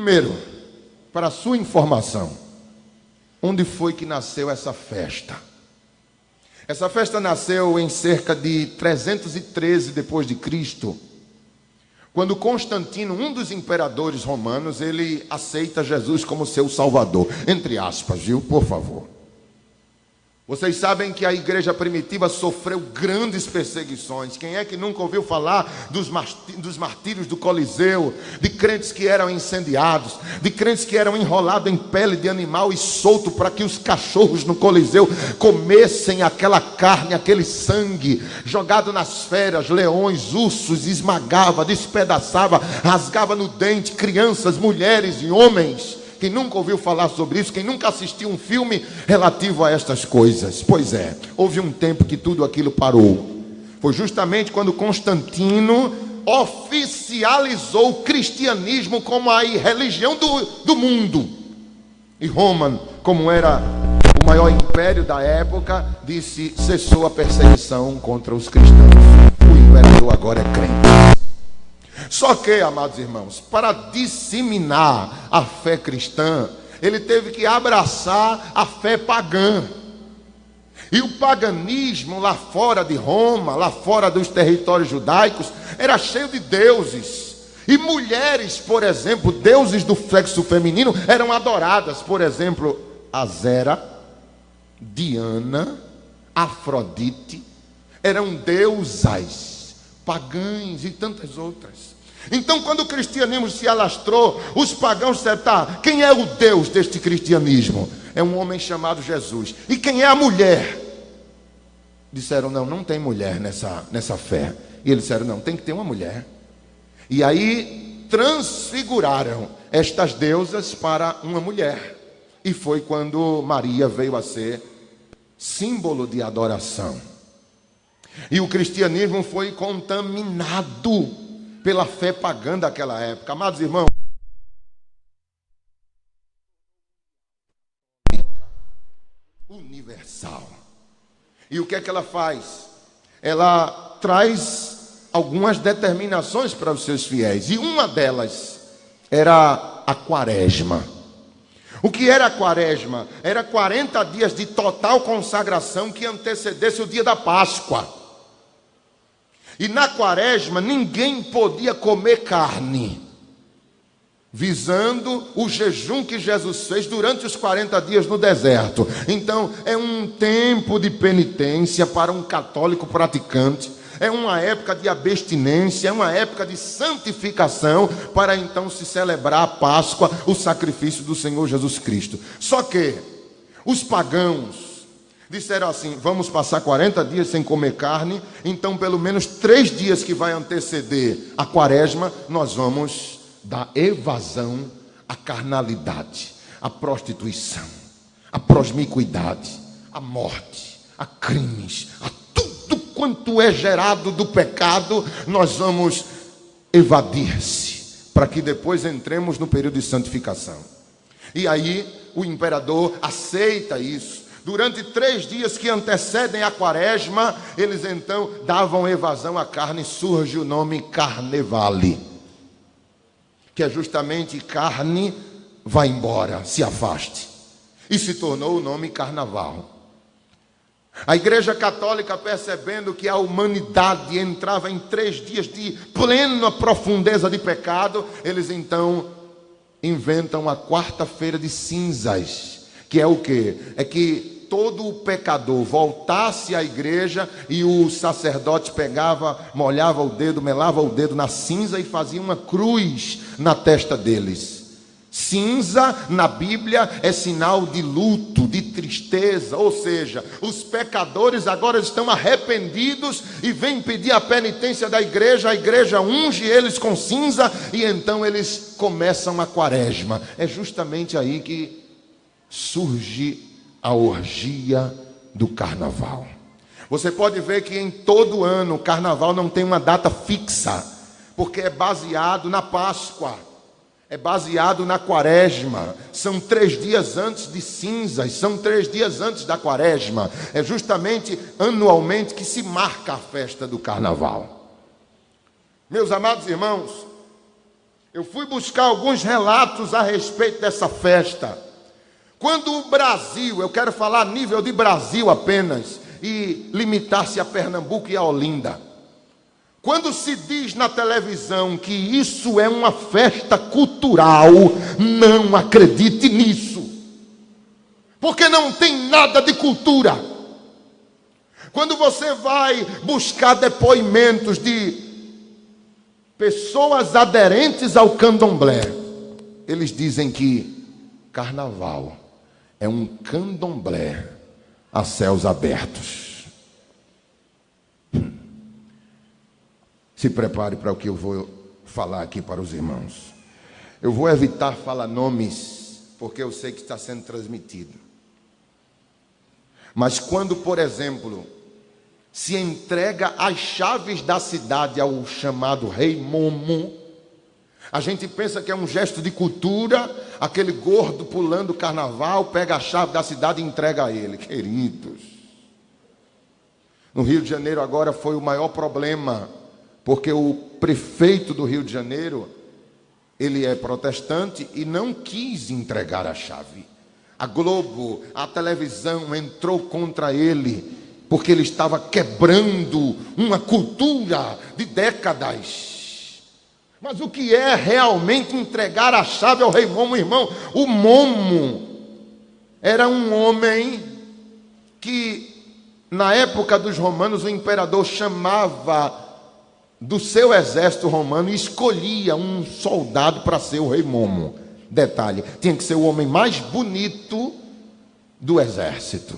Primeiro, para a sua informação, onde foi que nasceu essa festa? Essa festa nasceu em cerca de 313 depois de Cristo, quando Constantino, um dos imperadores romanos, ele aceita Jesus como seu salvador, entre aspas, viu? Por favor. Vocês sabem que a igreja primitiva sofreu grandes perseguições. Quem é que nunca ouviu falar dos martírios do Coliseu, de crentes que eram incendiados, de crentes que eram enrolados em pele de animal e solto para que os cachorros no Coliseu comessem aquela carne, aquele sangue, jogado nas feras, leões, ursos, esmagava, despedaçava, rasgava no dente crianças, mulheres e homens. Quem nunca ouviu falar sobre isso, quem nunca assistiu um filme relativo a estas coisas? Pois é, houve um tempo que tudo aquilo parou. Foi justamente quando Constantino oficializou o cristianismo como a religião do mundo. E Roma, como era o maior império da época, disse: cessou a perseguição contra os cristãos. O imperador agora é crente. Só que, amados irmãos, para disseminar a fé cristã, ele teve que abraçar a fé pagã. E o paganismo lá fora de Roma, lá fora dos territórios judaicos, era cheio de deuses. E mulheres, por exemplo, deuses do sexo feminino, eram adoradas. Por exemplo, Azera, Diana, Afrodite, eram deusas pagãs e tantas outras. Então, quando o cristianismo se alastrou, os pagãos disseram: tá, quem é o Deus deste cristianismo? É um homem chamado Jesus. E quem é a mulher? Disseram: não tem mulher nessa fé. E eles disseram: não, tem que ter uma mulher. E aí transfiguraram estas deusas para uma mulher. E foi quando Maria veio a ser símbolo de adoração. E o cristianismo foi contaminado pela fé pagã daquela época. Amados irmãos, universal. E o que é que ela faz? Ela traz algumas determinações para os seus fiéis. E uma delas era a quaresma. O que era a quaresma? Era 40 dias de total consagração que antecedesse o dia da Páscoa. E na quaresma ninguém podia comer carne, visando o jejum que Jesus fez durante os 40 dias no deserto. Então é um tempo de penitência para um católico praticante, é uma época de abstinência, é uma época de santificação, para então se celebrar a Páscoa, o sacrifício do Senhor Jesus Cristo. Só que os pagãos disseram assim: vamos passar 40 dias sem comer carne, então pelo menos 3 dias que vai anteceder a quaresma, nós vamos dar evasão à carnalidade, à prostituição, à promiscuidade, à morte, a crimes, a tudo quanto é gerado do pecado. Nós vamos evadir-se, para que depois entremos no período de santificação. E aí o imperador aceita isso. Durante 3 dias que antecedem a quaresma, eles então davam evasão à carne. Surge o nome Carnevale, que é justamente carne, vai embora, se afaste. E se tornou o nome Carnaval. A Igreja Católica, percebendo que a humanidade entrava em 3 dias de plena profundeza de pecado, eles então inventam a quarta-feira de cinzas, que é o quê? É que todo o pecador voltasse à igreja e o sacerdote pegava, molhava o dedo, melava o dedo na cinza e fazia uma cruz na testa deles. Cinza na Bíblia é sinal de luto, de tristeza, ou seja, os pecadores agora estão arrependidos e vêm pedir a penitência da igreja. A igreja unge eles com cinza e então eles começam a quaresma. É justamente aí que surge a orgia do carnaval. Você pode ver que em todo ano o carnaval não tem uma data fixa, porque é baseado na Páscoa, é baseado na quaresma. São 3 dias antes de cinzas, são 3 dias antes da quaresma. É justamente anualmente que se marca a festa do carnaval. Meus amados irmãos, Eu fui buscar alguns relatos a respeito dessa festa. Quando o Brasil, eu quero falar a nível de Brasil apenas, e limitar-se a Pernambuco e a Olinda. Quando se diz na televisão que isso é uma festa cultural, não acredite nisso, porque não tem nada de cultura. Quando você vai buscar depoimentos de pessoas aderentes ao candomblé, eles dizem que carnaval é um candomblé a céus abertos. Se prepare para o que eu vou falar aqui para os irmãos. Eu vou evitar falar nomes, porque eu sei que está sendo transmitido. Mas quando, por exemplo, se entrega as chaves da cidade ao chamado Rei Momo, a gente pensa que é um gesto de cultura, aquele gordo pulando o carnaval, pega a chave da cidade e entrega a ele. Queridos, no Rio de Janeiro agora foi o maior problema, porque o prefeito do Rio de Janeiro, ele é protestante e não quis entregar a chave. A Globo, a televisão entrou contra ele, porque ele estava quebrando uma cultura de décadas. Mas o que é realmente entregar a chave ao Rei Momo, irmão? O Momo era um homem que, na época dos romanos, o imperador chamava do seu exército romano e escolhia um soldado para ser o Rei Momo. Detalhe, tinha que ser o homem mais bonito do exército,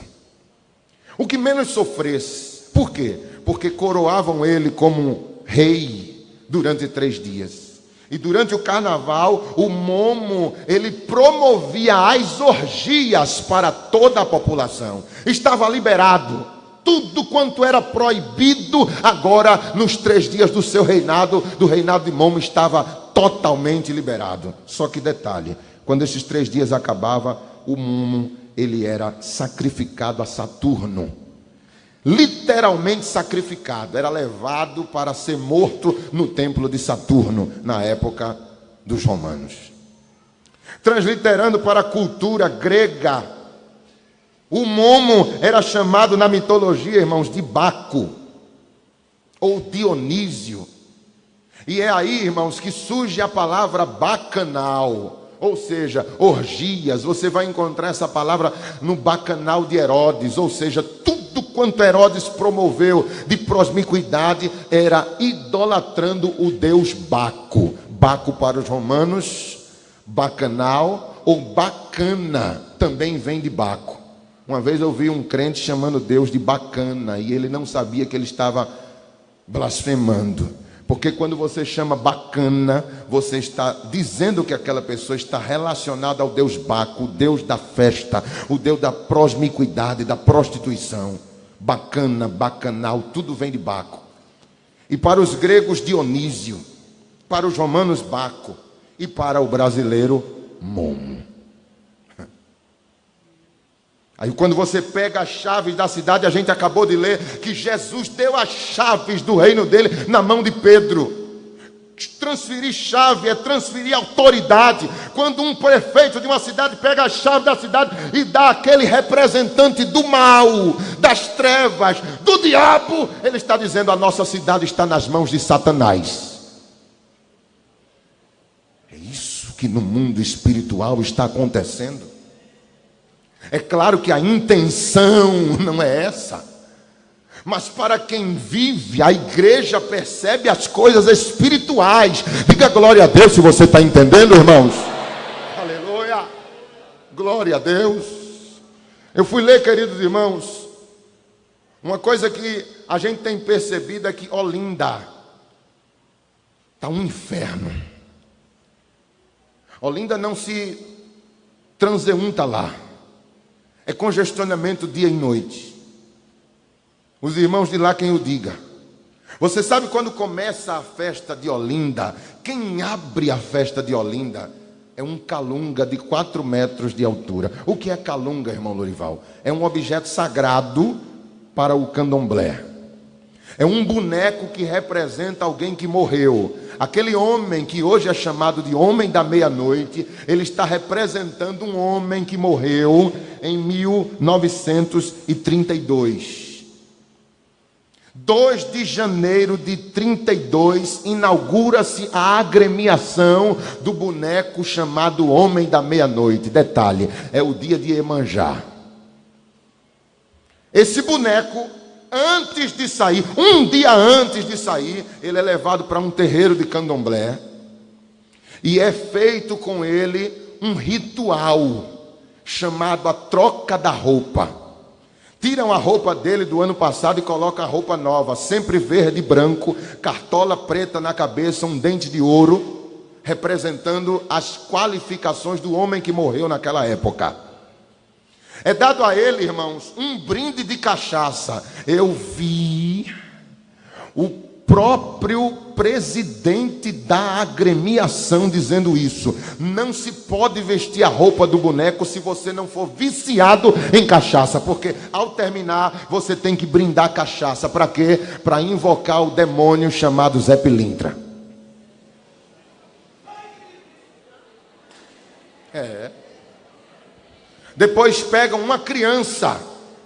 o que menos sofresse. Por quê? Porque coroavam ele como rei durante 3 dias. E durante o carnaval, o Momo, ele promovia as orgias para toda a população. Estava liberado. Tudo quanto era proibido, agora, nos 3 dias do seu reinado, do reinado de Momo, estava totalmente liberado. Só que detalhe, quando esses 3 dias acabavam, o Momo, ele era sacrificado a Saturno. Literalmente sacrificado. Era levado para ser morto no templo de Saturno, na época dos romanos. Transliterando para a cultura grega, o Momo era chamado na mitologia, irmãos, de Baco ou Dionísio. E é aí, irmãos, que surge a palavra bacanal, ou seja, orgias. Você vai encontrar essa palavra no bacanal de Herodes, ou seja, tudo quanto Herodes promoveu de promiscuidade era idolatrando o deus Baco. Baco para os romanos, bacanal ou bacana, também vem de Baco. Uma vez eu vi um crente chamando Deus de bacana, e ele não sabia que ele estava blasfemando. Porque quando você chama bacana, você está dizendo que aquela pessoa está relacionada ao Deus Baco, o Deus da festa, o Deus da promiscuidade, da prostituição. Bacana, bacanal, tudo vem de Baco. E para os gregos, Dionísio. Para os romanos, Baco. E para o brasileiro, Momo. Aí quando você pega as chaves da cidade, a gente acabou de ler que Jesus deu as chaves do reino dele na mão de Pedro. Transferir chave é transferir autoridade. Quando um prefeito de uma cidade pega a chave da cidade e dá àquele representante do mal, das trevas, do diabo, ele está dizendo: a nossa cidade está nas mãos de Satanás. É isso que no mundo espiritual está acontecendo. É claro que a intenção não é essa, mas para quem vive, a igreja percebe as coisas espirituais. Diga glória a Deus se você está entendendo, irmãos. Aleluia, glória a Deus. Eu fui ler, queridos irmãos, uma coisa que a gente tem percebido é que Olinda está um inferno. Olinda não se transeunta lá. É congestionamento dia e noite. Os irmãos de lá quem o diga. Você sabe quando começa a festa de Olinda? Quem abre a festa de Olinda é um calunga de 4 metros de altura. O que é calunga, irmão Lorival? É um objeto sagrado para o candomblé. É um boneco que representa alguém que morreu. Aquele homem que hoje é chamado de homem da meia-noite, ele está representando um homem que morreu em 1932. 2 de janeiro de 32, inaugura-se a agremiação do boneco chamado Homem da Meia-Noite. Detalhe, é o dia de Iemanjá. Esse boneco, antes de sair, um dia antes de sair, ele é levado para um terreiro de candomblé e é feito com ele um ritual chamado a troca da roupa. Tiram a roupa dele do ano passado e colocam a roupa nova, sempre verde e branco, cartola preta na cabeça, um dente de ouro, representando as qualificações do homem que morreu naquela época. É dado a ele, irmãos, um brinde de cachaça. Eu vi o próprio presidente da agremiação dizendo isso: não se pode vestir a roupa do boneco se você não for viciado em cachaça, porque ao terminar você tem que brindar cachaça. Para quê? Para invocar o demônio chamado Zé Pilintra. Depois pegam uma criança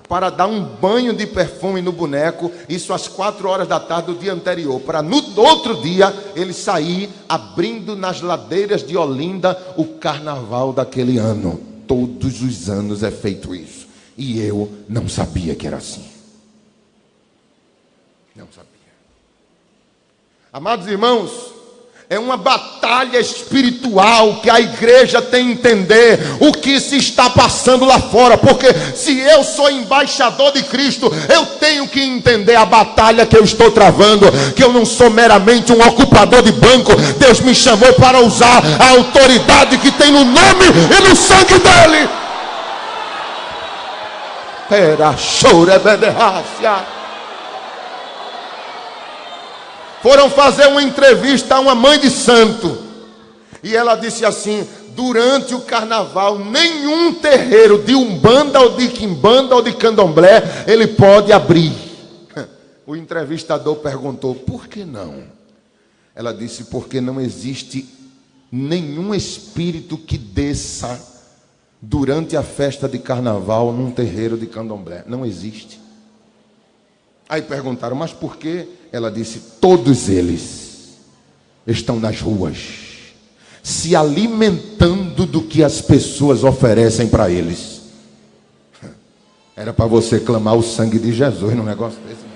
para dar um banho de perfume no boneco, isso às 4 horas da tarde do dia anterior, para no outro dia ele sair abrindo nas ladeiras de Olinda o carnaval daquele ano. Todos os anos é feito isso. E eu não sabia que era assim. Não sabia. Amados irmãos, é uma batalha espiritual que a igreja tem que entender o que se está passando lá fora. Porque se eu sou embaixador de Cristo, eu tenho que entender a batalha que eu estou travando. Que eu não sou meramente um ocupador de banco. Deus me chamou para usar a autoridade que tem no nome e no sangue dele. Era chora beberrácia. Foram fazer uma entrevista a uma mãe de santo. E ela disse assim: durante o carnaval, nenhum terreiro de umbanda ou de quimbanda ou de candomblé ele pode abrir. O entrevistador perguntou: por que não? Ela disse: porque não existe nenhum espírito que desça durante a festa de carnaval num terreiro de candomblé. Não existe. Aí perguntaram: mas por quê? Ela disse: todos eles estão nas ruas, se alimentando do que as pessoas oferecem para eles. Era para você clamar o sangue de Jesus num negócio desse.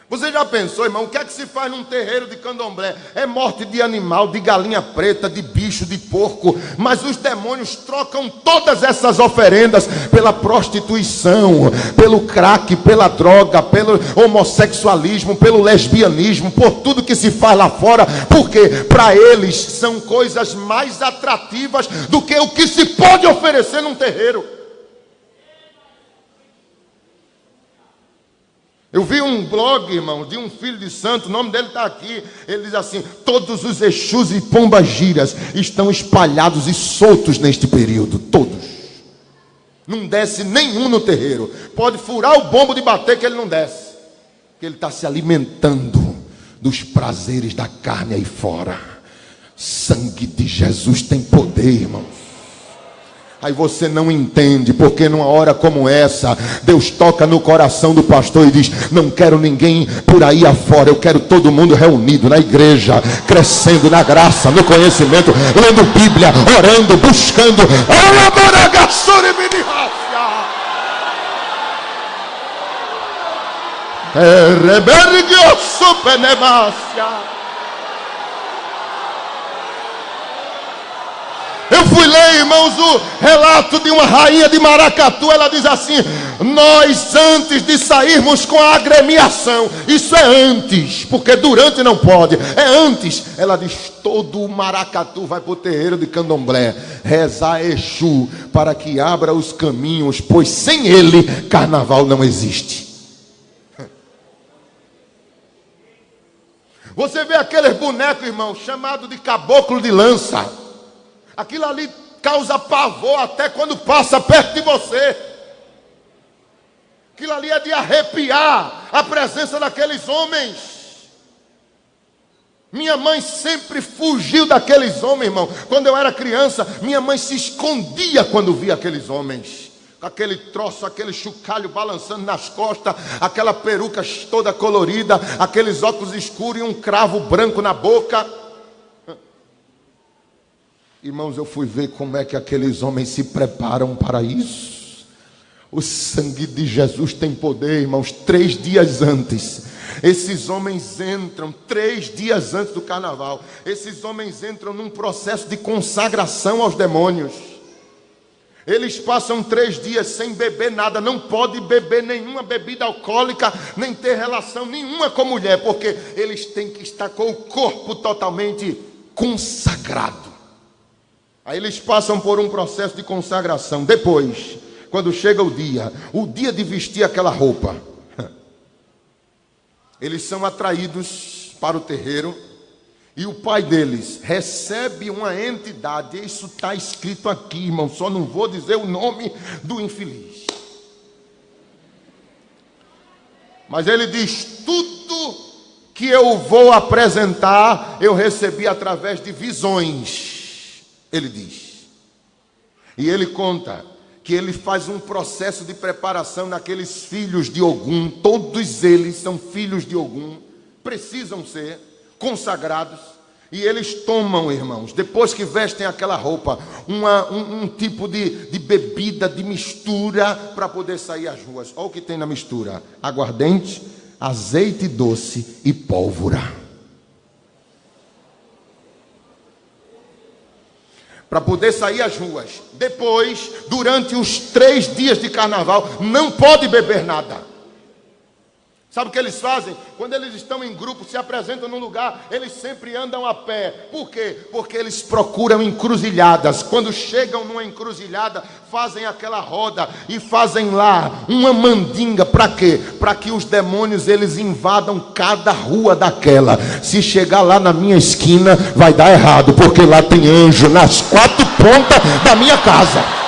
Você já pensou, irmão, o que é que se faz num terreiro de candomblé? É morte de animal, de galinha preta, de bicho, de porco. Mas os demônios trocam todas essas oferendas pela prostituição, pelo crack, pela droga, pelo homossexualismo, pelo lesbianismo, por tudo que se faz lá fora. Porque para eles são coisas mais atrativas do que o que se pode oferecer num terreiro. Eu vi um blog, irmão, de um filho de santo, o nome dele está aqui. Ele diz assim: todos os Exus e Pombagiras estão espalhados e soltos neste período. Todos. Não desce nenhum no terreiro. Pode furar o bombo de bater que ele não desce. Porque ele está se alimentando dos prazeres da carne aí fora. Sangue de Jesus tem poder, irmãos. Aí você não entende, porque numa hora como essa, Deus toca no coração do pastor e diz: não quero ninguém por aí afora, eu quero todo mundo reunido na igreja, crescendo na graça, no conhecimento, lendo Bíblia, orando, buscando. Eu fui ler, irmãos, o relato de uma rainha de Maracatu. Ela diz assim: nós antes de sairmos com a agremiação, isso é antes, porque durante não pode, é antes. Ela diz: todo o Maracatu vai para o terreiro de candomblé rezar a Exu para que abra os caminhos, pois sem ele carnaval não existe. Você vê aqueles bonecos, irmão, chamado de caboclo de lança. Aquilo ali causa pavor até quando passa perto de você. Aquilo ali é de arrepiar a presença daqueles homens. Minha mãe sempre fugiu daqueles homens, irmão. Quando eu era criança, minha mãe se escondia quando via aqueles homens. Com aquele troço, aquele chocalho balançando nas costas, aquela peruca toda colorida, aqueles óculos escuros e um cravo branco na boca. Irmãos, eu fui ver como é que aqueles homens se preparam para isso. O sangue de Jesus tem poder, irmãos. 3 dias antes, esses homens entram, 3 dias antes do carnaval, esses homens entram num processo de consagração aos demônios. Eles passam 3 dias sem beber nada, não pode beber nenhuma bebida alcoólica, nem ter relação nenhuma com mulher, porque eles têm que estar com o corpo totalmente consagrado. Aí eles passam por um processo de consagração. Depois, quando chega o dia de vestir aquela roupa, eles são atraídos para o terreiro e o pai deles recebe uma entidade. Isso está escrito aqui, irmão, só não vou dizer o nome do infeliz. Mas ele diz: tudo que eu vou apresentar, eu recebi através de visões, ele diz. E ele conta que ele faz um processo de preparação naqueles filhos de Ogum. Todos eles são filhos de Ogum, precisam ser consagrados. E eles tomam, irmãos, depois que vestem aquela roupa, um tipo de bebida, de mistura, para poder sair às ruas. Olha o que tem na mistura: aguardente, azeite doce e pólvora. Para poder sair às ruas. Depois, durante os 3 dias de carnaval, não pode beber nada. Sabe o que eles fazem? Quando eles estão em grupo, se apresentam num lugar, eles sempre andam a pé. Por quê? Porque eles procuram encruzilhadas. Quando chegam numa encruzilhada, fazem aquela roda e fazem lá uma mandinga. Para quê? Para que os demônios eles invadam cada rua daquela. Se chegar lá na minha esquina, vai dar errado, porque lá tem anjo nas 4 pontas da minha casa.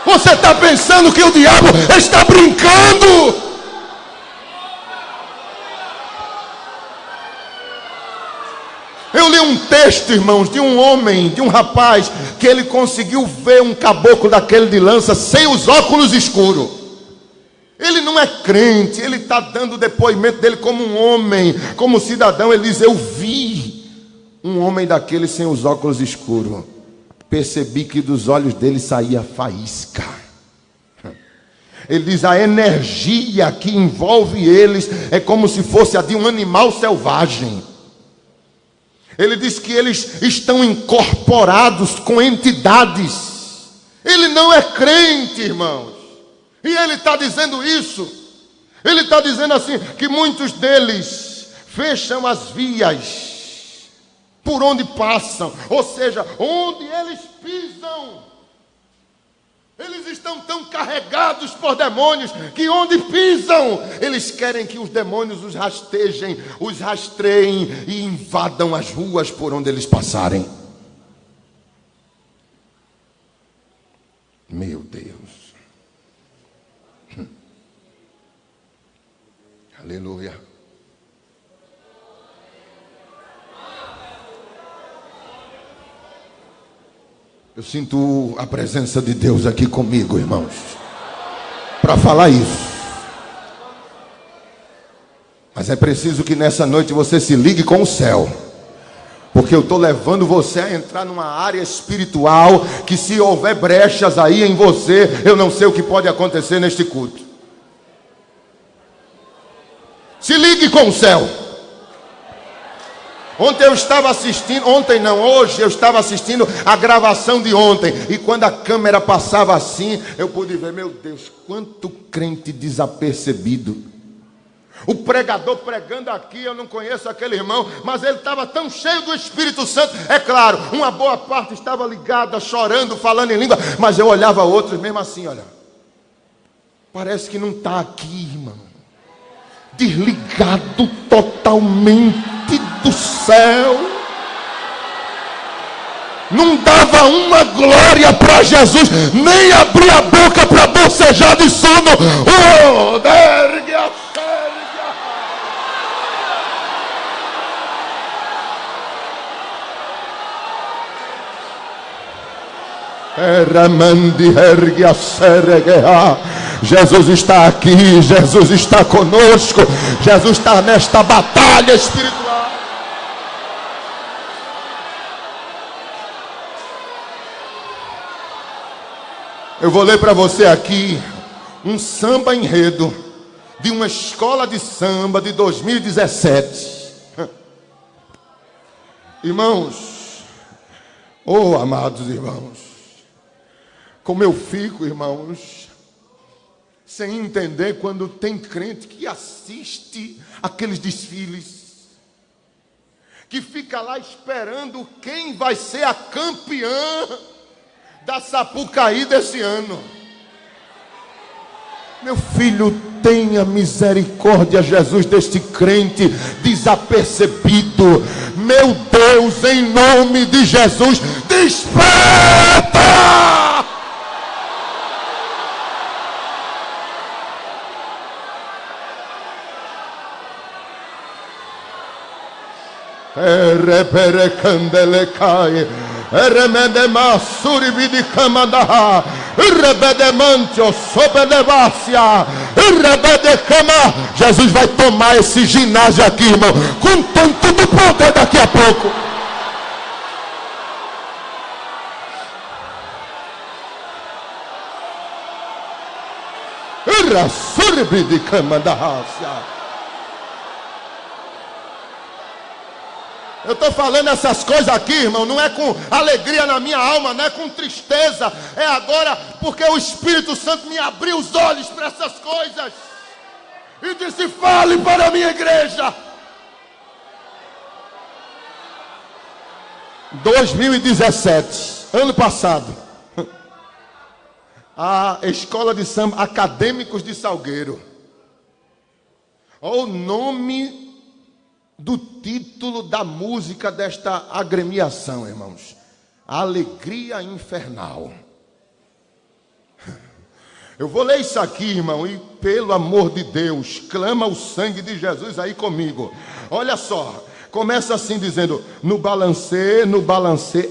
Você está pensando que o diabo está brincando? Eu li um texto, irmãos, de um homem, de um rapaz, que ele conseguiu ver um caboclo daquele de lança sem os óculos escuros. Ele não é crente, ele está dando o depoimento dele como um homem, como cidadão. Ele diz: eu vi um homem daquele sem os óculos escuros. Percebi que dos olhos dele saía faísca. Ele diz: a energia que envolve eles é como se fosse a de um animal selvagem. Ele diz que eles estão incorporados com entidades. Ele não é crente, irmãos. E ele está dizendo isso. Ele está dizendo assim, que muitos deles fecham as vias por onde passam, ou seja, onde eles pisam. Eles estão tão carregados por demônios que onde pisam, eles querem que os demônios os rastejem, os rastreiem e invadam as ruas por onde eles passarem. Meu Deus. Aleluia. Eu sinto a presença de Deus aqui comigo, irmãos, para falar isso. Mas é preciso que nessa noite você se ligue com o céu, porque eu estou levando você a entrar numa área espiritual que, se houver brechas aí em você, eu não sei o que pode acontecer neste culto. Se ligue com o céu. Hoje eu estava assistindo a gravação de ontem. E quando a câmera passava assim, eu pude ver, meu Deus, quanto crente desapercebido. O pregador pregando aqui, eu não conheço aquele irmão, mas ele estava tão cheio do Espírito Santo. É claro, uma boa parte estava ligada, chorando, falando em língua. Mas eu olhava outros mesmo assim, olha. Parece que não está aqui, irmão. Desligado totalmente. do céu. Não dava uma glória para Jesus, nem abria a boca para bocejar de sono. Oh, dergue a sérgia. Eramandi ergue a sérgia. Jesus está aqui, Jesus está conosco, Jesus está nesta batalha espiritual. Eu vou ler para você aqui um samba enredo de uma escola de samba de 2017. Irmãos, oh amados irmãos, como eu fico, irmãos, sem entender quando tem crente que assiste aqueles desfiles, que fica lá esperando quem vai ser a campeã da Sapucaí desse ano. Meu filho, tenha misericórdia, Jesus, deste crente desapercebido. Meu Deus, em nome de Jesus, desperta! Repere candelecai. Remedema suribidi camadaha, rebedemantio sobelevácia, rebedecama. Jesus vai tomar esse ginásio aqui, irmão, com tanto do poder daqui a pouco. Suribidi camadaha. Eu estou falando essas coisas aqui, irmão, não é com alegria na minha alma, não é com tristeza. É agora porque o Espírito Santo me abriu os olhos para essas coisas. E disse, fale para a minha igreja. 2017, ano passado, a escola de samba Acadêmicos de Salgueiro. Olha o nome do título da música desta agremiação, irmãos: Alegria Infernal. Eu vou ler isso aqui, irmão, e pelo amor de Deus, clama o sangue de Jesus aí comigo. Olha só, começa assim dizendo: no balancê,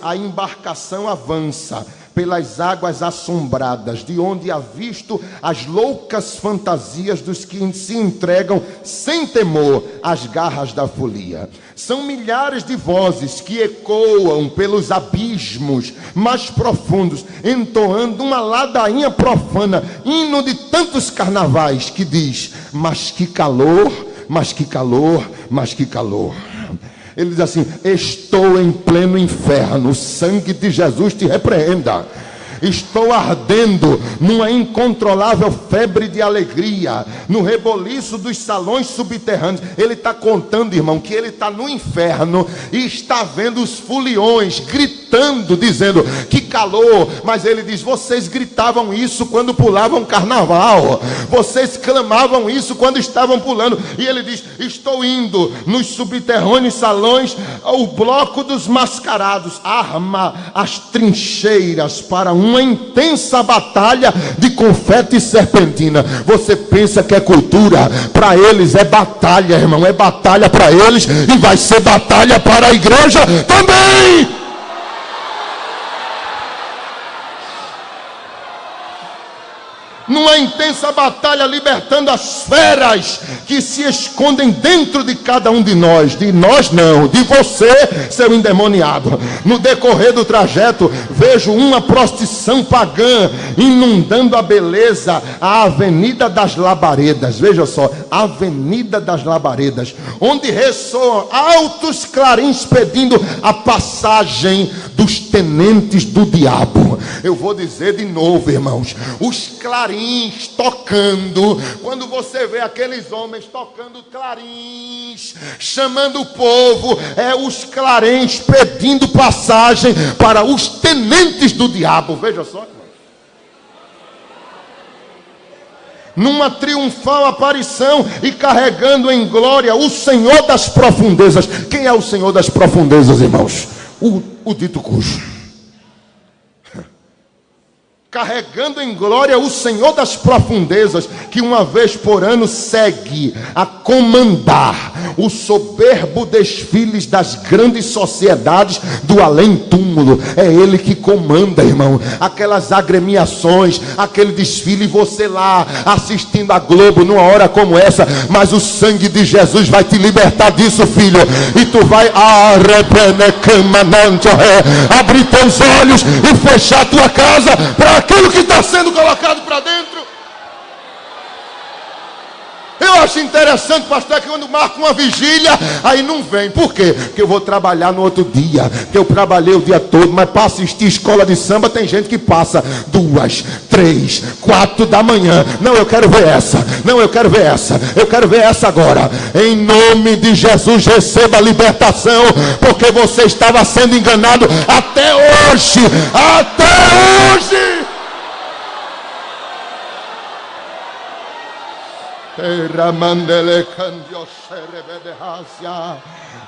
a embarcação avança pelas águas assombradas, de onde avisto as loucas fantasias dos que se entregam sem temor às garras da folia. São milhares de vozes que ecoam pelos abismos mais profundos, entoando uma ladainha profana, hino de tantos carnavais, que diz: mas que calor, mas que calor, mas que calor. Ele diz assim: estou em pleno inferno, o sangue de Jesus te repreenda. Estou ardendo numa incontrolável febre de alegria, no reboliço dos salões subterrâneos. Ele está contando, irmão, que ele está no inferno e está vendo os foliões gritando, dizendo que calor. Mas ele diz: vocês gritavam isso quando pulavam carnaval, vocês clamavam isso quando estavam pulando. E ele diz: estou indo nos subterrâneos salões, o bloco dos mascarados arma as trincheiras para uma intensa batalha de confete e serpentina. Você pensa que é cultura? Para eles é batalha, irmão, é batalha para eles, e vai ser batalha para a igreja também. Numa intensa batalha, libertando as feras que se escondem dentro de cada um de nós não, de você, seu endemoniado. No decorrer do trajeto, vejo uma procissão pagã inundando a beleza, a Avenida das Labaredas. Veja só, Avenida das Labaredas, onde ressoam altos clarins pedindo a passagem dos tenentes do diabo. Eu vou dizer de novo, irmãos, os clarins tocando. Quando você vê aqueles homens tocando clarins, chamando o povo, é os clarins pedindo passagem para os tenentes do diabo. Veja só, irmão. numa triunfal aparição e carregando em glória o Senhor das profundezas. Quem é o Senhor das profundezas, irmãos? O dito cujo. Carregando em glória o Senhor das profundezas, que uma vez por ano segue a comandar o soberbo desfiles das grandes sociedades do além-túmulo. É Ele que comanda, irmão, aquelas agremiações, aquele desfile, e você lá assistindo a Globo numa hora como essa, mas o sangue de Jesus vai te libertar disso, filho, e tu vai abrir teus olhos e fechar tua casa para aquilo que está sendo colocado para dentro. Eu acho interessante, pastor, que quando marca uma vigília, aí não vem. Por quê? Porque eu vou trabalhar no outro dia, que eu trabalhei o dia todo. Mas para assistir escola de samba, tem gente que passa 2, 3, 4 da manhã. Não, eu quero ver essa. Não, eu quero ver essa. Eu quero ver essa agora. Em nome de Jesus, receba a libertação, porque você estava sendo enganado até hoje. Até hoje.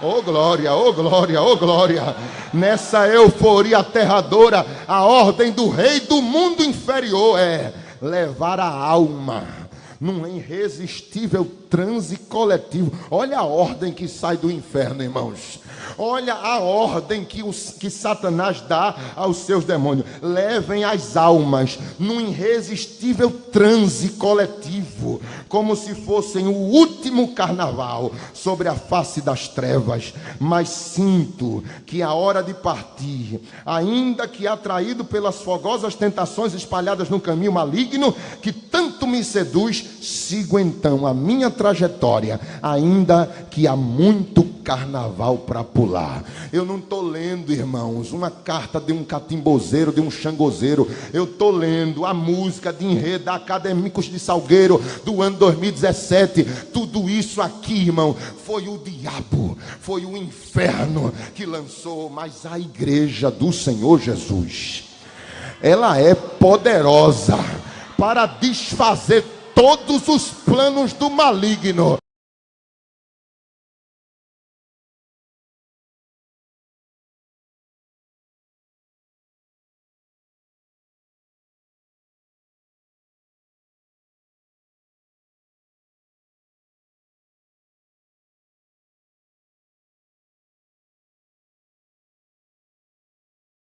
Oh glória, oh glória, oh glória. Nessa euforia aterradora, a ordem do rei do mundo inferior é levar a alma num irresistível transe coletivo. Olha a ordem que sai do inferno, irmãos. Olha a ordem que Satanás dá aos seus demônios. Levem as almas num irresistível transe coletivo, como se fossem o último carnaval sobre a face das trevas. Mas sinto que a hora de partir, ainda que atraído pelas fogosas tentações espalhadas no caminho maligno que tanto me seduz, sigo então a minha trajetória, ainda que há muito carnaval para pular. Eu não estou lendo, irmãos, uma carta de um catimbozeiro, de um xangozeiro. Eu estou lendo a música de enredo da Acadêmicos de Salgueiro do ano 2017. Tudo isso aqui, irmão, foi o diabo, foi o inferno que lançou. Mas a igreja do Senhor Jesus, ela é poderosa para desfazer todos os planos do maligno.